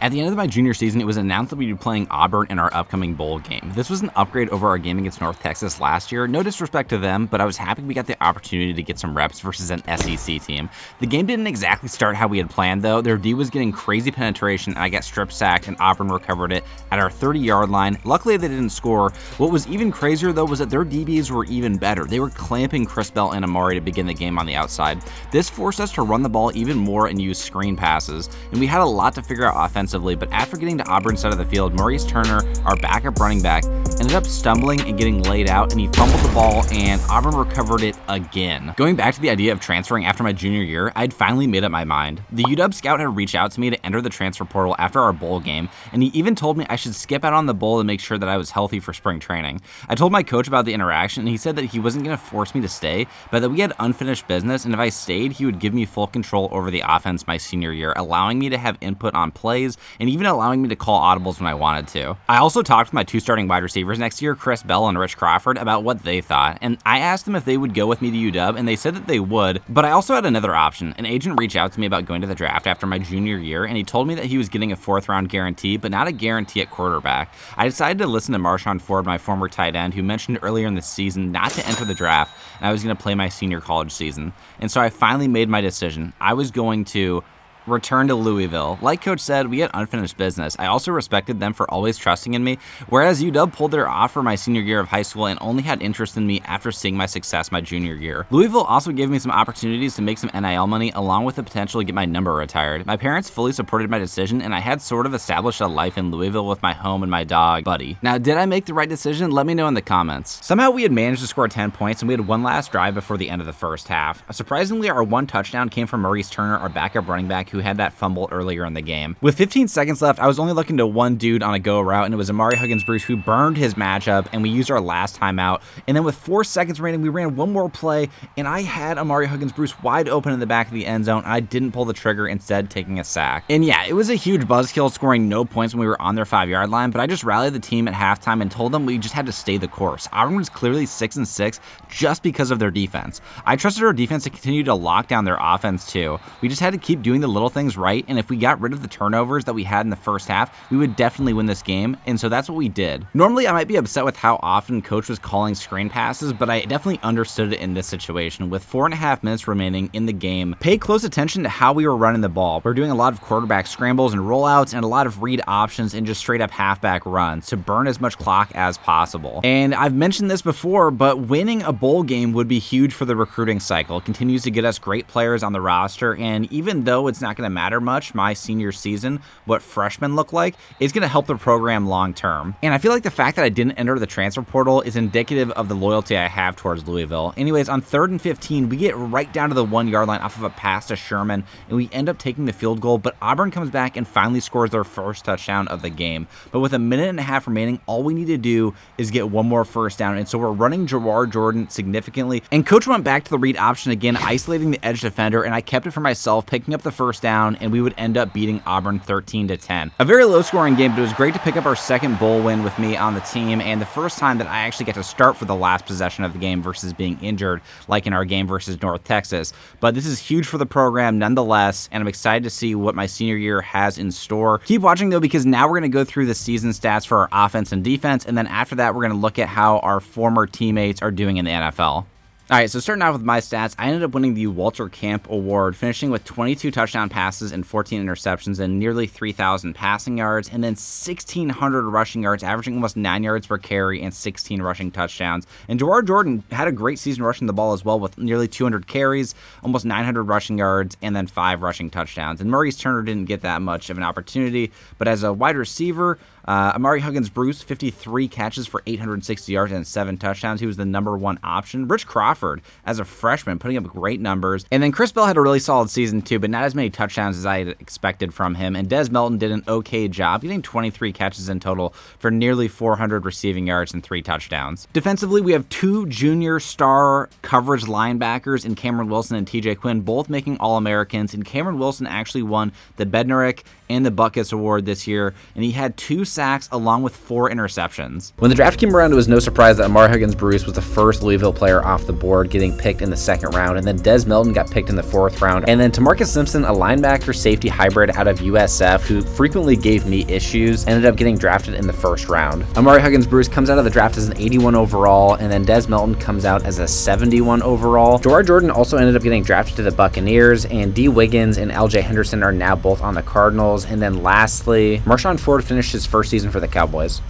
At the end of my junior season, it was announced that we'd be playing Auburn in our upcoming bowl game. This was an upgrade over our game against North Texas last year. No disrespect to them, but I was happy we got the opportunity to get some reps versus an SEC team. The game didn't exactly start how we had planned though. Their D was getting crazy penetration and I got strip sacked and Auburn recovered it at our 30-yard line. Luckily they didn't score. What was even crazier though was that their DBs were even better. They were clamping Chris Bell and Amari to begin the game on the outside. This forced us to run the ball even more and use screen passes, and we had a lot to figure out offensively, but after getting to Auburn's side of the field, Maurice Turner, our backup running back, ended up stumbling and getting laid out, and he fumbled the ball, and Auburn recovered it again. Going back to the idea of transferring after my junior year, I'd finally made up my mind. The UW scout had reached out to me to enter the transfer portal after our bowl game, and he even told me I should skip out on the bowl to make sure that I was healthy for spring training. I told my coach about the interaction, and he said that he wasn't going to force me to stay, but that we had unfinished business, and if I stayed, he would give me full control over the offense my senior year, allowing me to have input on plays, and even allowing me to call audibles when I wanted to. I also talked to my two starting wide receivers next year, Chris Bell and Rich Crawford, about what they thought, and I asked them if they would go with me to UW, and they said that they would, but I also had another option. An agent reached out to me about going to the draft after my junior year, and he told me that he was getting a 4th-round guarantee, but not a guarantee at quarterback. I decided to listen to Marshawn Ford, my former tight end, who mentioned earlier in the season not to enter the draft, and I was going to play my senior college season. And so I finally made my decision. I was going to return to Louisville. Like Coach said, we had unfinished business. I also respected them for always trusting in me, whereas UW pulled their offer my senior year of high school and only had interest in me after seeing my success my junior year. Louisville also gave me some opportunities to make some NIL money, along with the potential to get my number retired. My parents fully supported my decision, and I had sort of established a life in Louisville with my home and my dog, Buddy. Now, did I make the right decision? Let me know in the comments. Somehow we had managed to score 10 points, and we had one last drive before the end of the first half. Surprisingly, our one touchdown came from Maurice Turner, our backup running back, who had that fumble earlier in the game. With 15 seconds left, I was only looking to one dude on a go route, and it was Amari Huggins-Bruce who burned his matchup, and we used our last timeout. And then with 4 seconds remaining, we ran one more play, and I had Amari Huggins-Bruce wide open in the back of the end zone, and I didn't pull the trigger, instead taking a sack. And yeah, it was a huge buzzkill, scoring no points when we were on their 5-yard line, but I just rallied the team at halftime and told them we just had to stay the course. Auburn was clearly 6-6 just because of their defense. I trusted our defense to continue to lock down their offense too. We just had to keep doing the little things right, and if we got rid of the turnovers that we had in the first half, we would definitely win this game, and so that's what we did. Normally, I might be upset with how often Coach was calling screen passes, but I definitely understood it in this situation. With 4.5 minutes remaining in the game, pay close attention to how we were running the ball. We're doing a lot of quarterback scrambles and rollouts and a lot of read options and just straight up halfback runs to burn as much clock as possible. And I've mentioned this before, but winning a bowl game would be huge for the recruiting cycle. It continues to get us great players on the roster, and even though it's not going to matter much my senior season, what freshmen look like, is going to help the program long term. And I feel like the fact that I didn't enter the transfer portal is indicative of the loyalty I have towards Louisville. Anyways, on 3rd and 15, we get right down to the 1-yard line off of a pass to Sherman, and we end up taking the field goal, but Auburn comes back and finally scores their first touchdown of the game. But with a minute and a half remaining, all we need to do is get one more first down, and so we're running Gerard Jordan significantly, and Coach went back to the read option again, isolating the edge defender, and I kept it for myself, picking up the first down, and we would end up beating Auburn 13-10. A very low-scoring game, but it was great to pick up our second bowl win with me on the team, and the first time that I actually get to start for the last possession of the game versus being injured, like in our game versus North Texas. But this is huge for the program nonetheless, and I'm excited to see what my senior year has in store. Keep watching, though, because now we're going to go through the season stats for our offense and defense, and then after that, we're going to look at how our former teammates are doing in the NFL. All right, so starting out with my stats, I ended up winning the Walter Camp Award, finishing with 22 touchdown passes and 14 interceptions and nearly 3,000 passing yards, and then 1,600 rushing yards, averaging almost 9 yards per carry and 16 rushing touchdowns. And Gerard Jordan had a great season rushing the ball as well, with nearly 200 carries, almost 900 rushing yards, and then 5 rushing touchdowns. And Maurice Turner didn't get that much of an opportunity, but as a wide receiver, Amari Huggins-Bruce, 53 catches for 860 yards and 7 touchdowns. He was the #1 option. Rich Crawford, as a freshman, putting up great numbers. And then Chris Bell had a really solid season too, but not as many touchdowns as I had expected from him. And Des Melton did an okay job, getting 23 catches in total for nearly 400 receiving yards and 3 touchdowns. Defensively, we have 2 junior star coverage linebackers in Cameron Wilson and TJ Quinn, both making All-Americans. And Cameron Wilson actually won the Bednarik and the Buckets Award this year, and he had 2 sacks along with 4 interceptions. When the draft came around, it was no surprise that Amari Huggins-Bruce was the first Louisville player off the board, getting picked in the 2nd round, and then Des Melton got picked in the 4th round, and then Tamarcus Simpson, a linebacker safety hybrid out of USF who frequently gave me issues, ended up getting drafted in the 1st round. Amari Huggins-Bruce comes out of the draft as an 81 overall, and then Des Melton comes out as a 71 overall. Jawhar Jordan also ended up getting drafted to the Buccaneers, and D. Wiggins and LJ Henderson are now both on the Cardinals. And then lastly, Marshawn Ford finished his first season for the Cowboys.